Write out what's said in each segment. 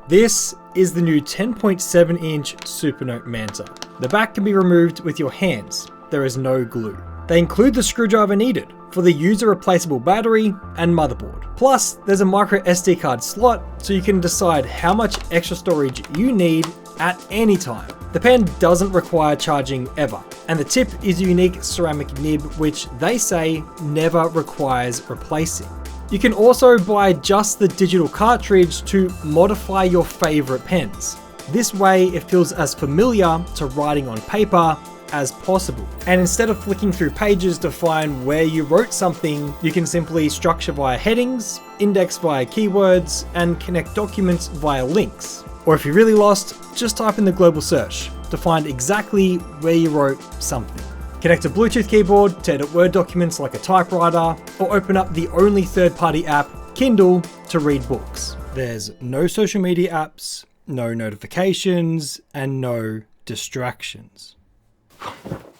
This is the new 10.7-inch Supernote Manta. The back can be removed with your hands. There is no glue. They include the screwdriver needed for the user replaceable battery and motherboard. Plus, there's a micro SD card slot so you can decide how much extra storage you need at any time. The pen doesn't require charging ever, and the tip is a unique ceramic nib which they say never requires replacing. You can also buy just the digital cartridge to modify your favorite pens. This way it feels as familiar to writing on paper as possible. And instead of flicking through pages to find where you wrote something, you can simply structure via headings, index via keywords, and connect documents via links. Or if you're really lost, just type in the global search to find exactly where you wrote something. Connect a Bluetooth keyboard to edit Word documents like a typewriter, or open up the only third-party app, Kindle, to read books. There's no social media apps, no notifications, and no distractions.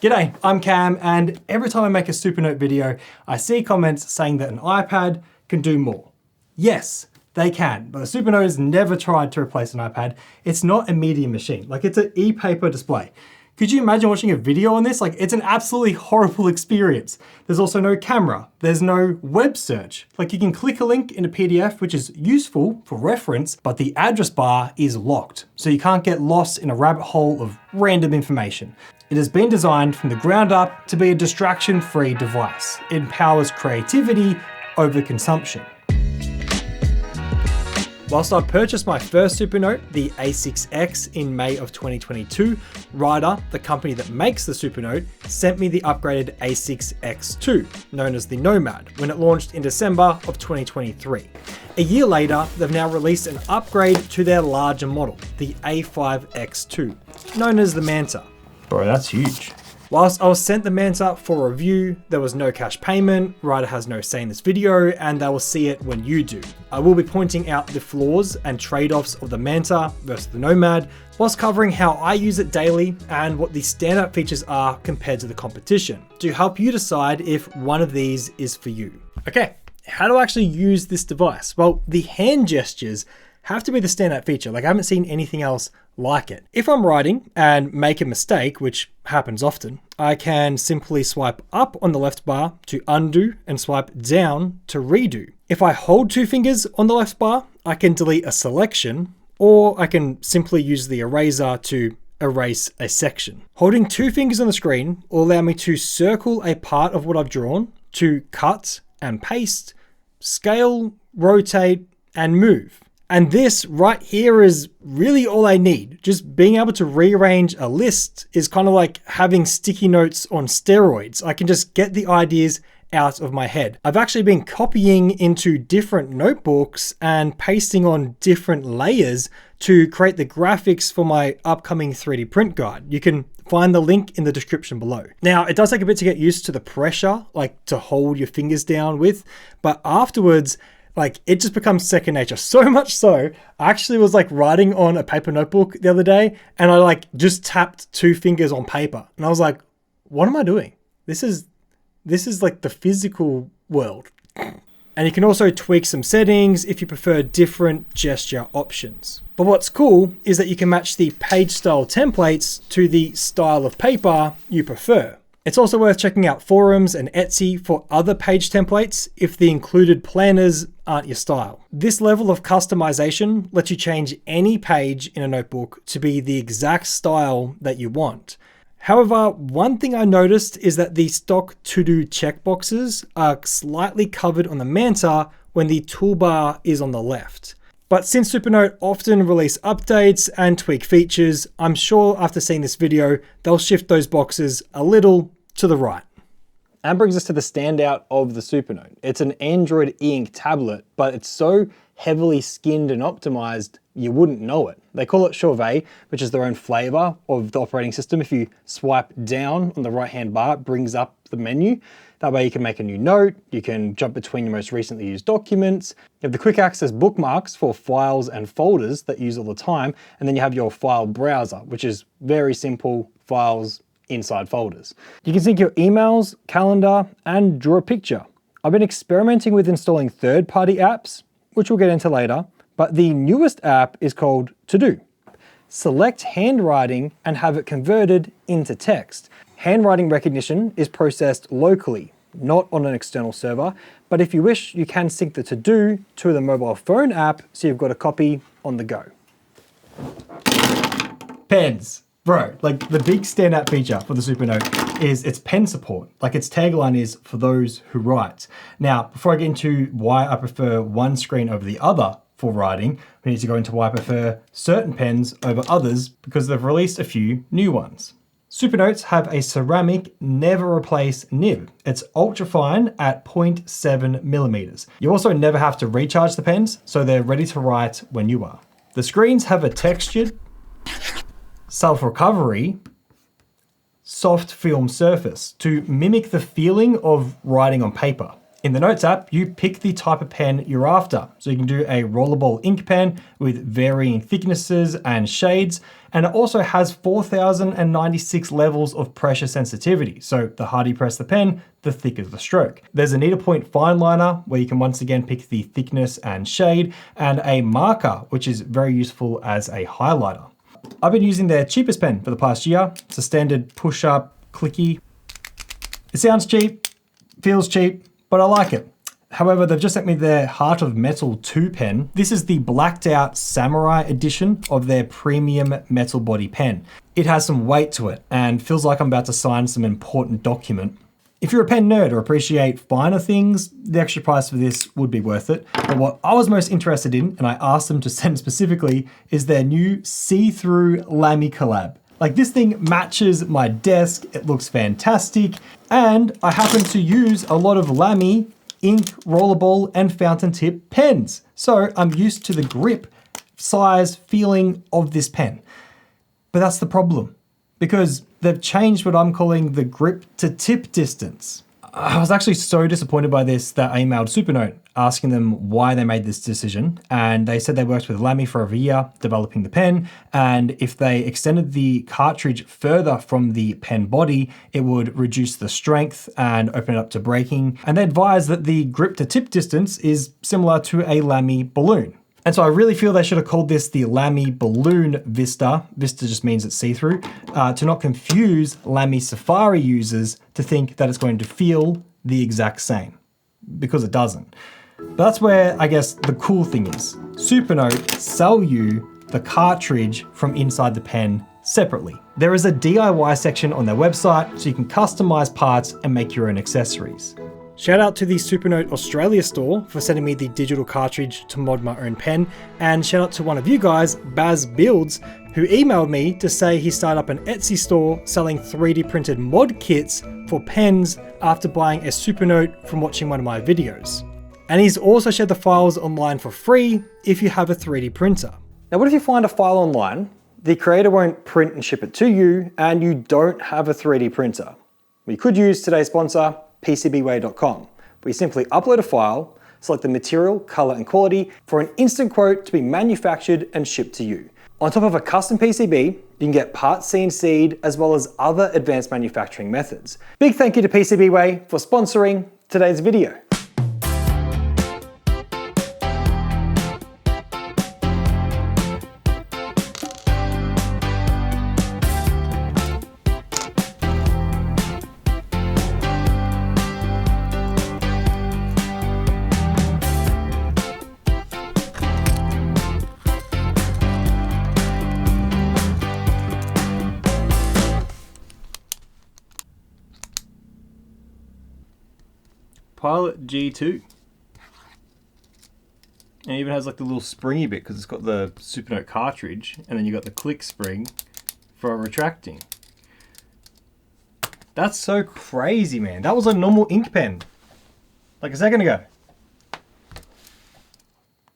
G'day, I'm Cam, and every time I make a Supernote video, I see comments saying that an iPad can do more. Yes, they can, but the Supernote has never tried to replace an iPad. It's not a media machine, like it's an e-paper display. Could you imagine watching a video on this? Like, it's an absolutely horrible experience. There's also no camera. There's no web search. Like, you can click a link in a PDF, which is useful for reference, but the address bar is locked, so you can't get lost in a rabbit hole of random information. It has been designed from the ground up to be a distraction-free device. It empowers creativity over consumption. Whilst I purchased my first Supernote, the A6X, in May of 2022, Ryder, the company that makes the Supernote, sent me the upgraded A6X2, known as the Nomad, when it launched in December of 2023. A year later, they've now released an upgrade to their larger model, the A5X2, known as the Manta. Bro, that's huge. Whilst I was sent the Manta for review, there was no cash payment, Ryder has no say in this video, and they will see it when you do. I will be pointing out the flaws and trade-offs of the Manta versus the Nomad, whilst covering how I use it daily and what the standout features are compared to the competition, to help you decide if one of these is for you. Okay, how do I actually use this device? Well, the hand gestures have to be the standout feature. Like, I haven't seen anything else like it. If I'm writing and make a mistake, which happens often, I can simply swipe up on the left bar to undo and swipe down to redo. If I hold two fingers on the left bar, I can delete a selection, or I can simply use the eraser to erase a section. Holding two fingers on the screen will allow me to circle a part of what I've drawn, to cut and paste, scale, rotate, and move. And this right here is really all I need. Just being able to rearrange a list is kind of like having sticky notes on steroids. I can just get the ideas out of my head. I've actually been copying into different notebooks and pasting on different layers to create the graphics for my upcoming 3D print guide. You can find the link in the description below. Now, it does take a bit to get used to the pressure, like to hold your fingers down with, but afterwards, like, it just becomes second nature. So much so, I actually was like writing on a paper notebook the other day, and I like just tapped two fingers on paper. And I was like, what am I doing? This is like the physical world. And you can also tweak some settings if you prefer different gesture options. But what's cool is that you can match the page style templates to the style of paper you prefer. It's also worth checking out forums and Etsy for other page templates if the included planners aren't your style. This level of customization lets you change any page in a notebook to be the exact style that you want. However, one thing I noticed is that the stock to-do checkboxes are slightly covered on the Manta when the toolbar is on the left. But since Supernote often release updates and tweak features, I'm sure after seeing this video, they'll shift those boxes a little to the right. And brings us to the standout of the Supernote. It's an Android eInk tablet, but it's so heavily skinned and optimized, you wouldn't know it. They call it Chauvet, which is their own flavor of the operating system. If you swipe down on the right-hand bar, it brings up the menu. That way you can make a new note, you can jump between your most recently used documents. You have the quick access bookmarks for files and folders that you use all the time. And then you have your file browser, which is very simple files inside folders. You can sync your emails, calendar, and draw a picture. I've been experimenting with installing third-party apps, which we'll get into later, But the newest app is called To Do. Select handwriting and have it converted into text. Handwriting recognition is processed locally, not on an external server, but if you wish, you can sync the To Do to the mobile phone app so you've got a copy on the go. Pens. Bro, like the big standout feature for the Supernote is its pen support. Like its tagline is for those who write. Now, before I get into why I prefer one screen over the other for writing, we need to go into why I prefer certain pens over others because they've released a few new ones. Supernotes have a ceramic never replace nib. It's ultra fine at 0.7 millimeters. You also never have to recharge the pens, so they're ready to write when you are. The screens have a textured, self-recovery, soft film surface to mimic the feeling of writing on paper. In the Notes app, you pick the type of pen you're after. So you can do a rollable ink pen with varying thicknesses and shades, and it also has 4,096 levels of pressure sensitivity. So the harder you press the pen, the thicker the stroke. There's a needlepoint fine liner where you can once again pick the thickness and shade, and a marker, which is very useful as a highlighter. I've been using their cheapest pen for the past year. It's a standard push-up clicky. It sounds cheap, feels cheap, but I like it. However, they've just sent me their Heart of Metal 2 pen. This is the blacked out samurai edition of their premium metal body pen. It has some weight to it and feels like I'm about to sign some important document. If you're a pen nerd or appreciate finer things, the extra price for this would be worth it. But what I was most interested in, and I asked them to send specifically, is their new see-through Lamy Collab. Like this thing matches my desk, it looks fantastic, and I happen to use a lot of Lamy ink, rollerball, and fountain tip pens. So I'm used to the grip, size, feeling of this pen. But that's the problem, because they've changed what I'm calling the grip to tip distance. I was actually so disappointed by this that I emailed Supernote asking them why they made this decision. And they said they worked with Lamy for over a year developing the pen. And if they extended the cartridge further from the pen body, it would reduce the strength and open it up to breaking. And they advised that the grip to tip distance is similar to a Lamy balloon. And so I really feel they should have called this the Lamy Balloon Vista. Vista just means it's see-through, to not confuse Lamy Safari users to think that it's going to feel the exact same, because it doesn't. But that's where I guess the cool thing is. Supernote sell you the cartridge from inside the pen separately. There is a DIY section on their website so you can customize parts and make your own accessories. Shout out to the Supernote Australia store for sending me the digital cartridge to mod my own pen, and shout out to one of you guys, Baz Builds, who emailed me to say he started up an Etsy store selling 3D printed mod kits for pens after buying a Supernote from watching one of my videos. And he's also shared the files online for free if you have a 3D printer. Now what if you find a file online, the creator won't print and ship it to you, and you don't have a 3D printer? We could use today's sponsor, PCBWay.com, where you simply upload a file, select the material, color, and quality for an instant quote to be manufactured and shipped to you. On top of a custom PCB, you can get parts CNC'd as well as other advanced manufacturing methods. Big thank you to PCBWay for sponsoring today's video. Pilot G2. And it even has like the little springy bit because it's got the Supernote cartridge, and then you got the click spring for retracting. That's so crazy, man. That was a normal ink pen like a second ago.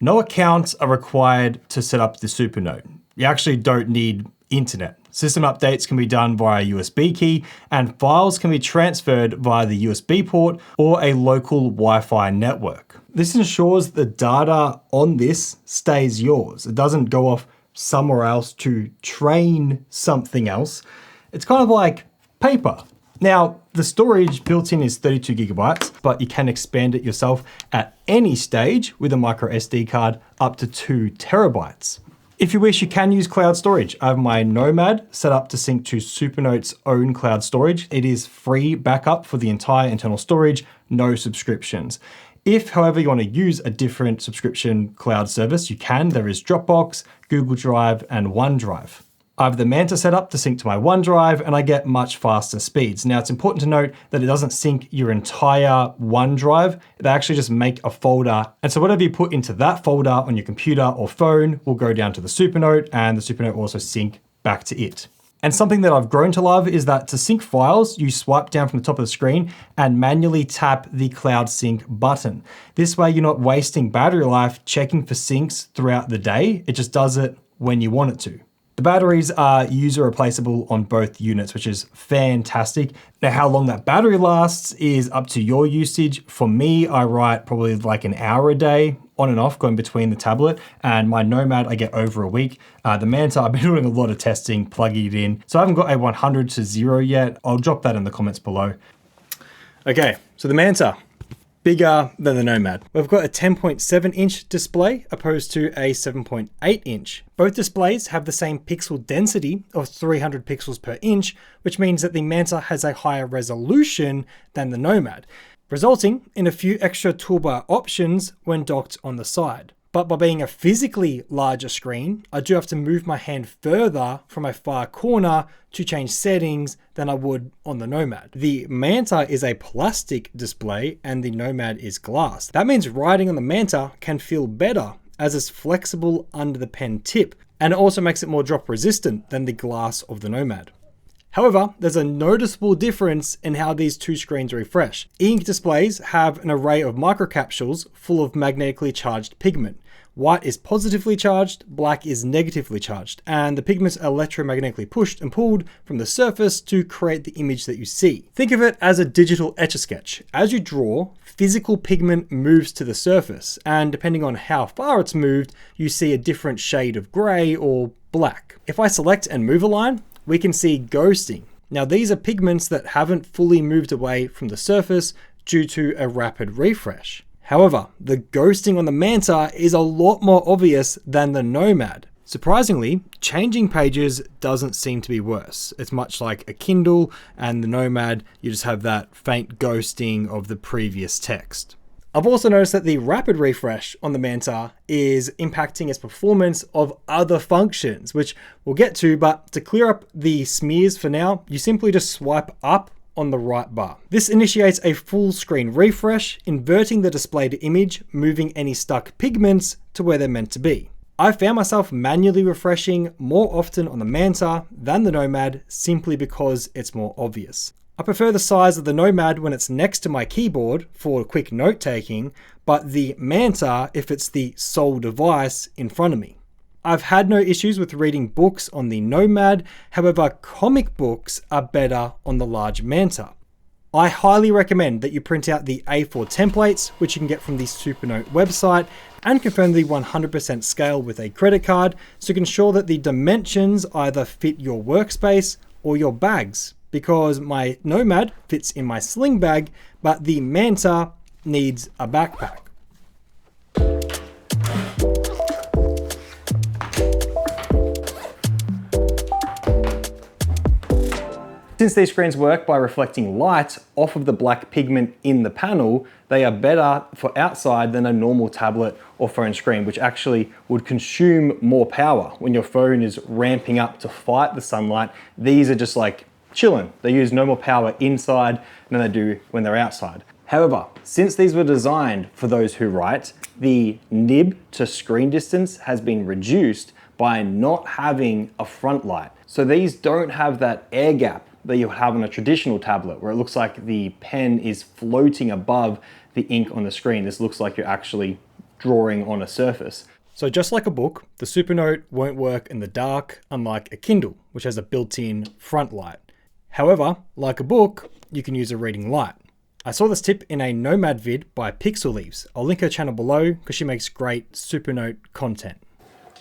No accounts are required to set up the Supernote. You actually don't need internet. System updates can be done via USB key, and files can be transferred via the USB port or a local Wi-Fi network. This ensures the data on this stays yours. It doesn't go off somewhere else to train something else. It's kind of like paper. Now, the storage built in is 32 gigabytes, but you can expand it yourself at any stage with a micro SD card up to 2 terabytes. If you wish, you can use cloud storage. I have my Nomad set up to sync to Supernote's own cloud storage. It is free backup for the entire internal storage, no subscriptions. If, however, you want to use a different subscription cloud service, you can. There is Dropbox, Google Drive, and OneDrive. I have the Manta set up to sync to my OneDrive, and I get much faster speeds. Now, it's important to note that it doesn't sync your entire OneDrive. They actually just make a folder. And so whatever you put into that folder on your computer or phone will go down to the Supernote, and the Supernote will also sync back to it. And something that I've grown to love is that to sync files, you swipe down from the top of the screen and manually tap the Cloud Sync button. This way, you're not wasting battery life checking for syncs throughout the day. It just does it when you want it to. The batteries are user replaceable on both units, which is fantastic. Now, how long that battery lasts is up to your usage. For me, I write probably like an hour a day on and off going between the tablet, and my Nomad I get over a week. The Manta, I've been doing a lot of testing, plugging it in. So I haven't got a 100 to 0 yet. I'll drop that in the comments below. Okay, so the Manta, bigger than the Nomad. We've got a 10.7 inch display opposed to a 7.8 inch. Both displays have the same pixel density of 300 pixels per inch, which means that the Manta has a higher resolution than the Nomad, resulting in a few extra toolbar options when docked on the side. But by being a physically larger screen, I do have to move my hand further from a far corner to change settings than I would on the Nomad. The Manta is a plastic display and the Nomad is glass. That means writing on the Manta can feel better as it's flexible under the pen tip, and it also makes it more drop resistant than the glass of the Nomad. However, there's a noticeable difference in how these two screens refresh. eInk displays have an array of microcapsules full of magnetically charged pigment. White is positively charged, black is negatively charged, and the pigments are electromagnetically pushed and pulled from the surface to create the image that you see. Think of it as a digital Etch-a-Sketch. As you draw, physical pigment moves to the surface, and depending on how far it's moved, you see a different shade of gray or black. If I select and move a line, we can see ghosting. Now, these are pigments that haven't fully moved away from the surface due to a rapid refresh. However, the ghosting on the Manta is a lot more obvious than the Nomad. Surprisingly, changing pages doesn't seem to be worse. It's much like a Kindle, and the Nomad, you just have that faint ghosting of the previous text. I've also noticed that the rapid refresh on the Manta is impacting its performance of other functions, which we'll get to, but to clear up the smears for now, you simply just swipe up on the right bar. This initiates a full screen refresh, inverting the displayed image, moving any stuck pigments to where they're meant to be. I've found myself manually refreshing more often on the Manta than the Nomad simply because it's more obvious. I prefer the size of the Nomad when it's next to my keyboard for quick note taking, but the Manta if it's the sole device in front of me. I've had no issues with reading books on the Nomad, however comic books are better on the large Manta. I highly recommend that you print out the A4 templates, which you can get from the Supernote website, and confirm the 100% scale with a credit card so you can ensure that the dimensions either fit your workspace or your bags, because my Nomad fits in my sling bag, but the Manta needs a backpack. Since these screens work by reflecting light off of the black pigment in the panel, they are better for outside than a normal tablet or phone screen, which actually would consume more power when your phone is ramping up to fight the sunlight. These are just like chilling. They use no more power inside than they do when they're outside. However, since these were designed for those who write, the nib to screen distance has been reduced by not having a front light. So these don't have that air gap that you have on a traditional tablet where it looks like the pen is floating above the ink on the screen. This looks like you're actually drawing on a surface. So just like a book, the Supernote won't work in the dark, unlike a Kindle, which has a built-in front light. However, like a book, you can use a reading light. I saw this tip in a Nomad vid by Pixel Leaves. I'll link her channel below because she makes great Supernote content.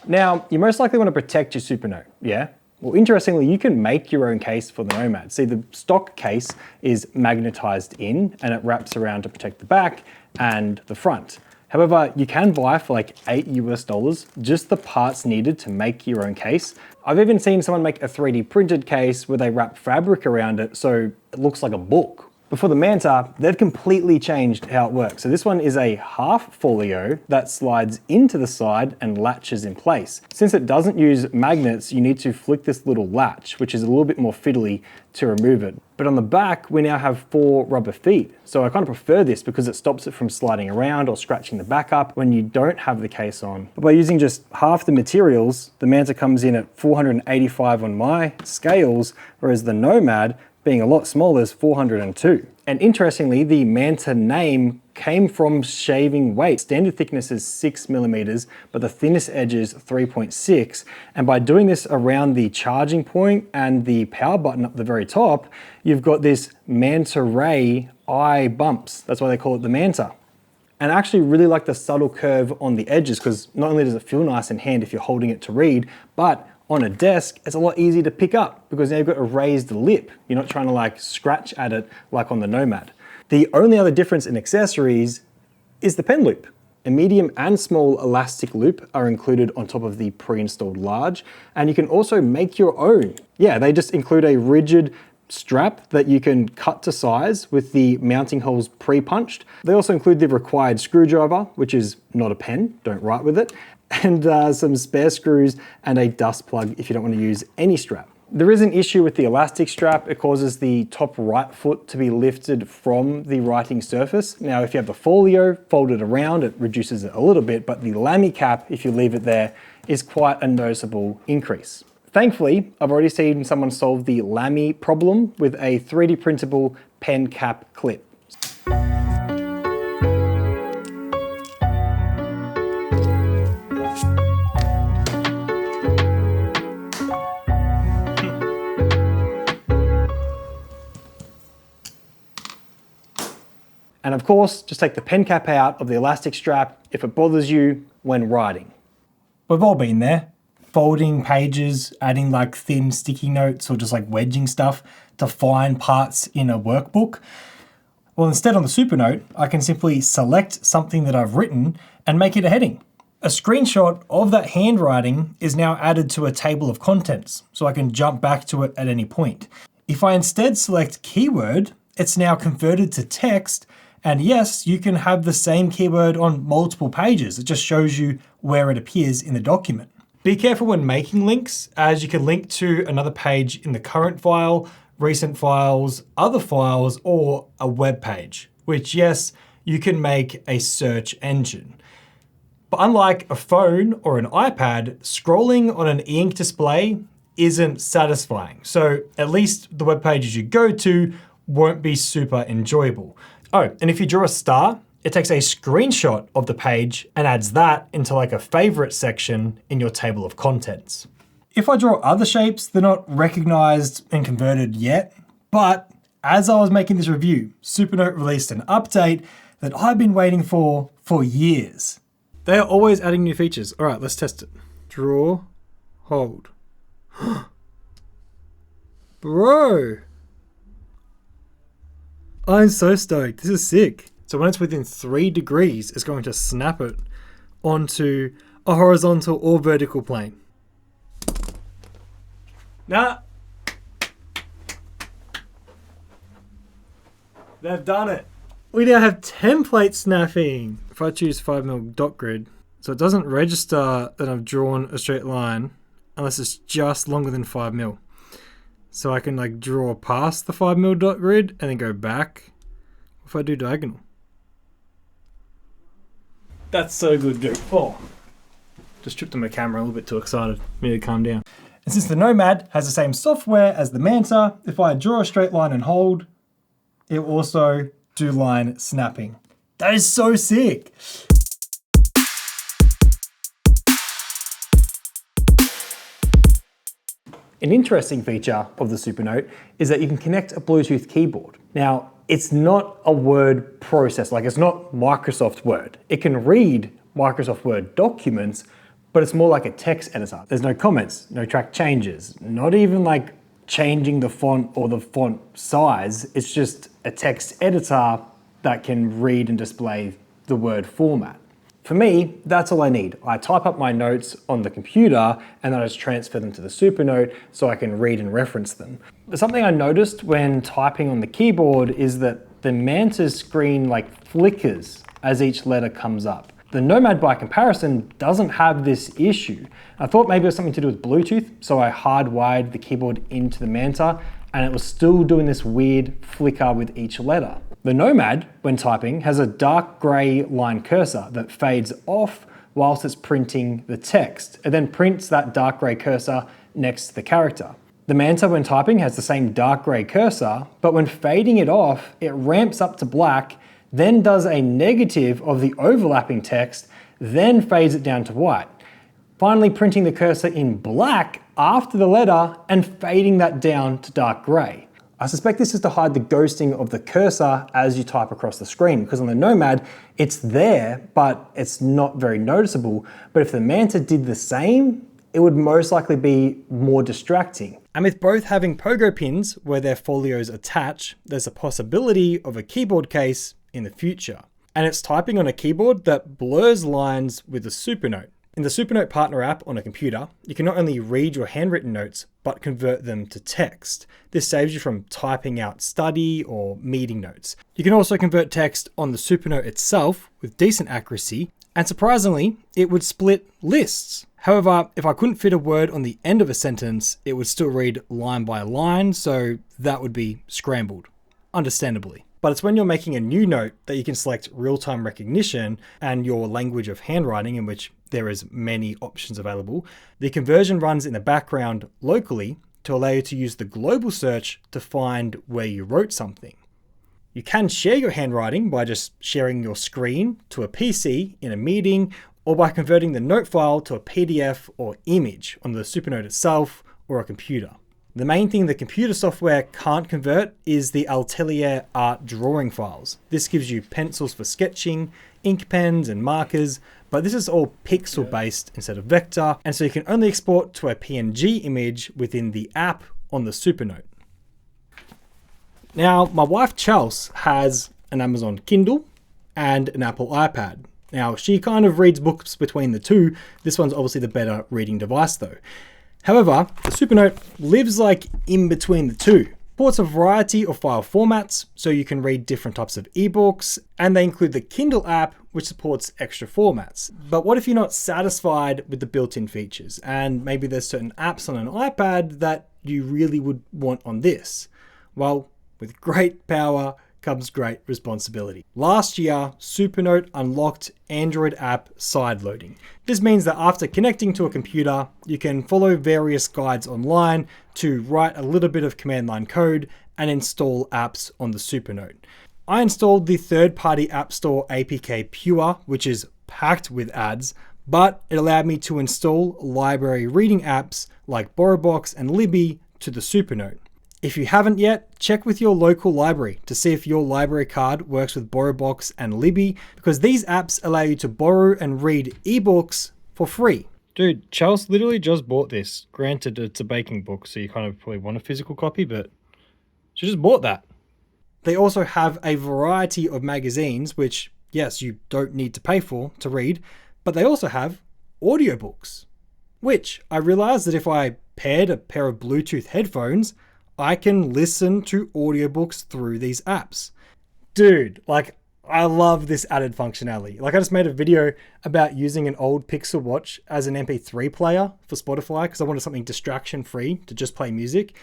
Now, you most likely want to protect your Supernote, yeah? Well, interestingly, you can make your own case for the Nomad. See, the stock case is magnetized in and it wraps around to protect the back and the front. However, you can buy for like $8 just the parts needed to make your own case. I've even seen someone make a 3D printed case where they wrap fabric around it so it looks like a book. But for the Manta, they've completely changed how it works. So this one is a half folio that slides into the side and latches in place. Since it doesn't use magnets, you need to flick this little latch, which is a little bit more fiddly to remove it. But on the back, we now have 4 rubber feet. So I kind of prefer this because it stops it from sliding around or scratching the back up when you don't have the case on. But by using just half the materials, the Manta comes in at 485 on my scales, whereas the Nomad, being a lot smaller, is 402. And interestingly, the Manta name came from shaving weight. Standard thickness is 6mm, but the thinnest edge is 3.6. And by doing this around the charging point and the power button up the very top, you've got this Manta ray eye bumps. That's why they call it the Manta. And I actually really like the subtle curve on the edges because not only does it feel nice in hand if you're holding it to read, but on a desk, it's a lot easier to pick up because now you've got a raised lip. You're not trying to like scratch at it like on the Nomad. The only other difference in accessories is the pen loop. A medium and small elastic loop are included on top of the pre-installed large, and you can also make your own. Yeah, they just include a rigid strap that you can cut to size with the mounting holes pre-punched. They also include the required screwdriver, which is not a pen, don't write with it, and some spare screws and a dust plug if you don't want to use any strap. There is an issue with the elastic strap. It causes the top right foot to be lifted from the writing surface. Now, if you have the folio folded around, it reduces it a little bit, but the Lamy cap, if you leave it there, is quite a noticeable increase. Thankfully, I've already seen someone solve the Lamy problem with a 3D printable pen cap clip. And of course, just take the pen cap out of the elastic strap if it bothers you when writing. We've all been there. Folding pages, adding like thin sticky notes or just like wedging stuff to find parts in a workbook. Well, instead on the Supernote, I can simply select something that I've written and make it a heading. A screenshot of that handwriting is now added to a table of contents, so I can jump back to it at any point. If I instead select keyword, it's now converted to text. And yes, you can have the same keyword on multiple pages. It just shows you where it appears in the document. Be careful when making links, as you can link to another page in the current file, recent files, other files, or a web page, which yes, you can make a search engine. But unlike a phone or an iPad, scrolling on an eInk display isn't satisfying. So at least the web pages you go to won't be super enjoyable. Oh, and if you draw a star, it takes a screenshot of the page and adds that into like a favorite section in your table of contents. If I draw other shapes, they're not recognized and converted yet, but as I was making this review, Supernote released an update that I've been waiting for years. They are always adding new features. All right, let's test it. Draw, hold. Bro. I'm so stoked. This is sick. So when it's within 3 degrees, it's going to snap it onto a horizontal or vertical plane. Nah. They've done it. We now have template snapping. If I choose 5mm dot grid, so it doesn't register that I've drawn a straight line unless it's just longer than 5mm. So I can like draw past the 5mm dot grid and then go back. If I do diagonal. That's so good, dude. Oh, just tripped on my camera, a little bit too excited. Need to calm down. And since the Nomad has the same software as the Manta, if I draw a straight line and hold, it will also do line snapping. That is so sick. An interesting feature of the Supernote is that you can connect a Bluetooth keyboard. Now, it's not a word processor, like it's not Microsoft Word. It can read Microsoft Word documents, but it's more like a text editor. There's no comments, no track changes, not even like changing the font or the font size. It's just a text editor that can read and display the Word format. For me, that's all I need. I type up my notes on the computer and then I just transfer them to the Supernote so I can read and reference them. But something I noticed when typing on the keyboard is that the Manta's screen like flickers as each letter comes up. The Nomad, by comparison, doesn't have this issue. I thought maybe it was something to do with Bluetooth, so I hardwired the keyboard into the Manta and it was still doing this weird flicker with each letter. The Nomad, when typing, has a dark grey line cursor that fades off whilst it's printing the text. It then prints that dark grey cursor next to the character. The Manta, when typing, has the same dark grey cursor, but when fading it off, it ramps up to black, then does a negative of the overlapping text, then fades it down to white. Finally printing the cursor in black after the letter and fading that down to dark grey. I suspect this is to hide the ghosting of the cursor as you type across the screen, because on the Nomad, it's there, but it's not very noticeable. But if the Manta did the same, it would most likely be more distracting. And with both having pogo pins where their folios attach, there's a possibility of a keyboard case in the future. And it's typing on a keyboard that blurs lines with the Supernote. In the Supernote Partner app on a computer, you can not only read your handwritten notes, but convert them to text. This saves you from typing out study or meeting notes. You can also convert text on the Supernote itself with decent accuracy, and surprisingly, it would split lists. However, if I couldn't fit a word on the end of a sentence, it would still read line by line, so that would be scrambled, understandably. But it's when you're making a new note that you can select real-time recognition and your language of handwriting, in which there is many options available. The conversion runs in the background locally to allow you to use the global search to find where you wrote something. You can share your handwriting by just sharing your screen to a PC in a meeting, or by converting the note file to a PDF or image on the Supernote itself or a computer. The main thing the computer software can't convert is the Atelier art drawing files. This gives you pencils for sketching, ink pens and markers, but this is all pixel based instead of vector, and so you can only export to a PNG image within the app on the Supernote. Now, my wife Chelsea has an Amazon Kindle and an Apple iPad. Now, she kind of reads books between the two. This one's obviously the better reading device though. However, the Supernote lives like in between the two. It supports a variety of file formats, so you can read different types of ebooks, and they include the Kindle app, which supports extra formats. But what if you're not satisfied with the built-in features, and maybe there's certain apps on an iPad that you really would want on this? Well, with great power comes great responsibility. Last year, Supernote unlocked Android app sideloading. This means that after connecting to a computer, you can follow various guides online to write a little bit of command line code and install apps on the Supernote. I installed the third-party app store APK Pure, which is packed with ads, but it allowed me to install library reading apps like BorrowBox and Libby to the Supernote. If you haven't yet, check with your local library to see if your library card works with BorrowBox and Libby, because these apps allow you to borrow and read ebooks for free. Dude, Chelsea literally just bought this. Granted, it's a baking book, so you kind of probably want a physical copy, but she just bought that. They also have a variety of magazines, which, yes, you don't need to pay for to read, but they also have audiobooks, which I realized that if I paired a pair of Bluetooth headphones, I can listen to audiobooks through these apps. Dude, like, I love this added functionality. Like, I just made a video about using an old Pixel Watch as an MP3 player for Spotify because I wanted something distraction-free to just play music.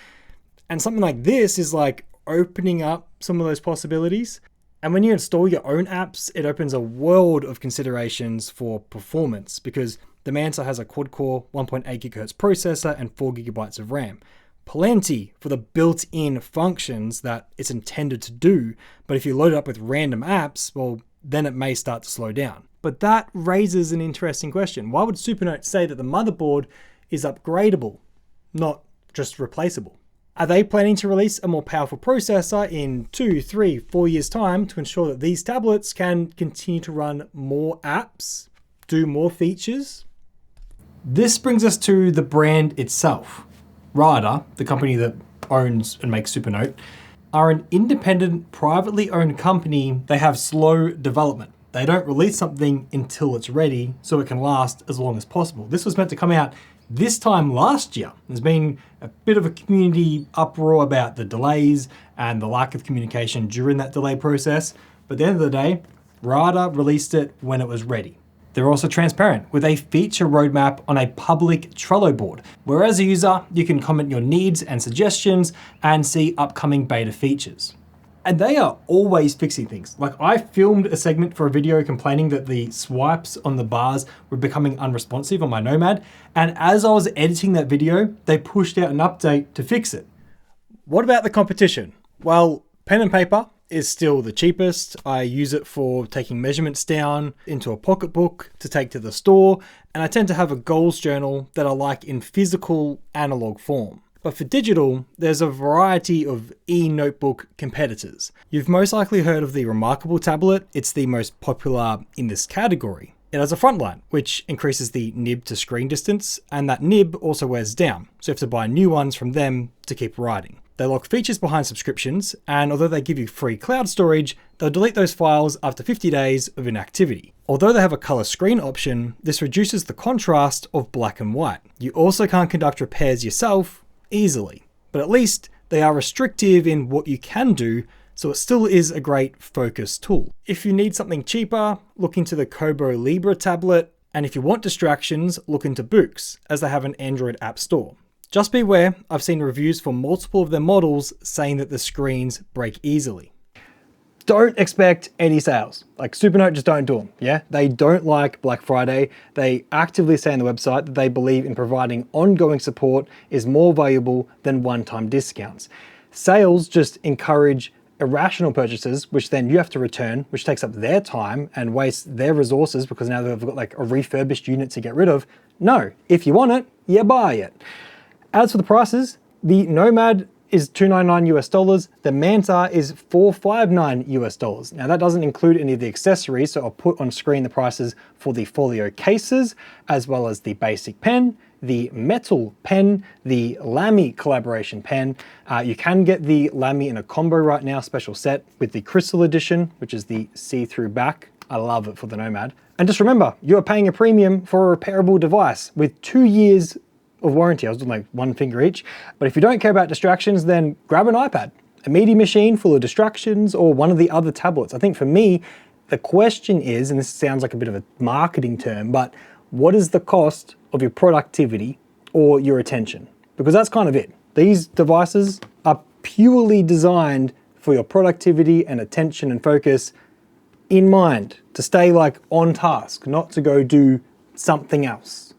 And something like this is like opening up some of those possibilities. And when you install your own apps, it opens a world of considerations for performance, because the Manta has a quad-core 1.8 GHz processor and 4 GB of RAM. Plenty for the built-in functions that it's intended to do, but if you load it up with random apps, well, then it may start to slow down. But that raises an interesting question. Why would Supernote say that the motherboard is upgradable, not just replaceable? Are they planning to release a more powerful processor in 2, 3, 4 years' time to ensure that these tablets can continue to run more apps, do more features? This brings us to the brand itself. RADA, the company that owns and makes Supernote, are an independent, privately owned company. They have slow development. They don't release something until it's ready so it can last as long as possible. This was meant to come out this time last year. There's been a bit of a community uproar about the delays and the lack of communication during that delay process. But at the end of the day, RADA released it when it was ready. They're also transparent with a feature roadmap on a public Trello board, where as a user, you can comment your needs and suggestions and see upcoming beta features. And they are always fixing things. Like, I filmed a segment for a video complaining that the swipes on the bars were becoming unresponsive on my Nomad. And as I was editing that video, they pushed out an update to fix it. What about the competition? Well, pen and paper is still the cheapest. I use it for taking measurements down into a pocketbook to take to the store. And I tend to have a goals journal that I like in physical analog form. But for digital, there's a variety of e-notebook competitors. You've most likely heard of the Repairable tablet. It's the most popular in this category. It has a front line, which increases the nib to screen distance, and that nib also wears down, so you have to buy new ones from them to keep writing. They lock features behind subscriptions, and although they give you free cloud storage, they'll delete those files after 50 days of inactivity. Although they have a color screen option, this reduces the contrast of black and white. You also can't conduct repairs yourself easily, but at least they are restrictive in what you can do, so it still is a great focus tool. If you need something cheaper, look into the Kobo Libra tablet, and if you want distractions, look into Books, as they have an Android app store. Just beware, I've seen reviews for multiple of their models saying that the screens break easily. Don't expect any sales. Like, Supernote just don't do them, yeah? They don't like Black Friday. They actively say on the website that they believe in providing ongoing support is more valuable than one-time discounts. Sales just encourage irrational purchases, which then you have to return, which takes up their time and wastes their resources because now they've got like a refurbished unit to get rid of. No, if you want it, you buy it. As for the prices, the Nomad is $299 US. The Manta is $459 US. Now that doesn't include any of the accessories, so I'll put on screen the prices for the folio cases, as well as the basic pen, the metal pen, the Lamy collaboration pen. You can get the Lamy in a combo right now, special set, with the Crystal Edition, which is the see-through back. I love it for the Nomad. And just remember, you're paying a premium for a repairable device with 2 years of warranty. I was doing like one finger each. But if you don't care about distractions, then grab an iPad, a media machine full of distractions, or one of the other tablets. I think for me, the question is, and this sounds like a bit of a marketing term, but what is the cost of your productivity or your attention? Because that's kind of it. These devices are purely designed for your productivity and attention and focus in mind, to stay like on task, not to go do something else.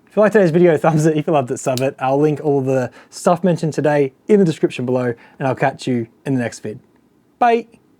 If you liked today's video, thumbs it. If you loved it, sub it. I'll link all the stuff mentioned today in the description below, and I'll catch you in the next vid. Bye.